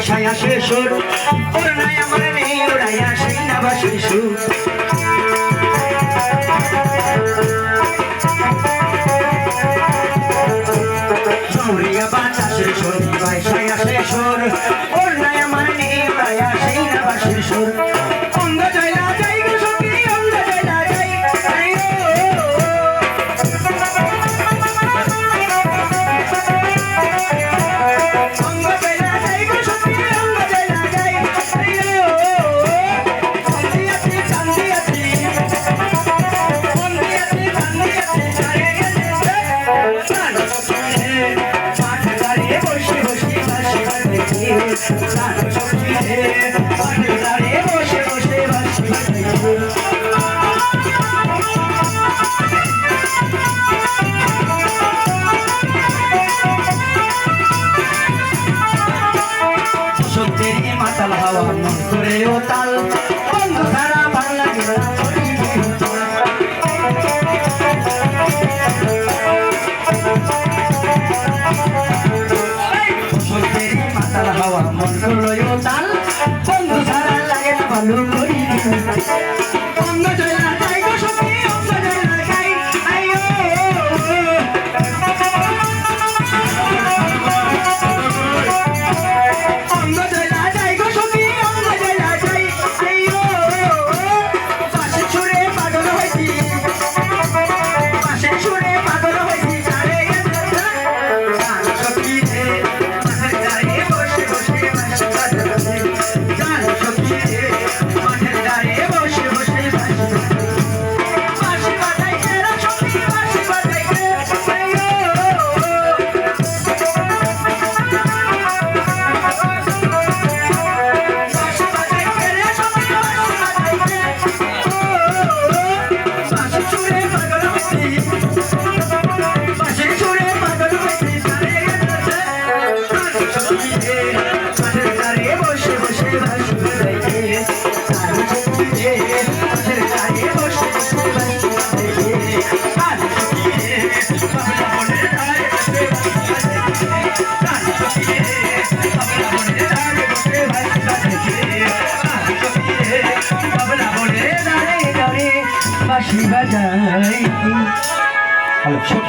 বাসায় আসে সুর ওর নাই আমার নেই ওরাইয়া সেই না বাসের সুর ঝুমুরিয়া বাতাসের সুর বাসায় আসে সুর ওর নাই আমার নেই ওরাইয়া সেই না বাসের সুর অন্ধ জয়লা যাই গো সখী অন্ধ জয়লা যাই মাতাল হাওয়া মন করে ও তাল বন্ধ ধারা বাংলা গেলা মাতাল হাওয়া মন করে ও তাল বন্ধ ধারা লাগে না ভালো করি অঙ্গ জয়লা যাই গো সখী অঙ্গ জয়লা যাই আইও অঙ্গ জয়লা যাই গো সখী অঙ্গ জয়লা যাই আইও পাশে ছুড়ে পাগল হইছি পাশে ছুড়ে পাগল হইছি যারে গান সখী রে মাঠে দাঁড়িয়ে বসে বসে বাঁশি বাজাচ্ছে গান সখী রে মাঠে দাঁড়িয়ে বসে বসে বাঁশি বাজাইছে রে সখী বাঁশি বাজাইছে আইও বাঁশি বাজাই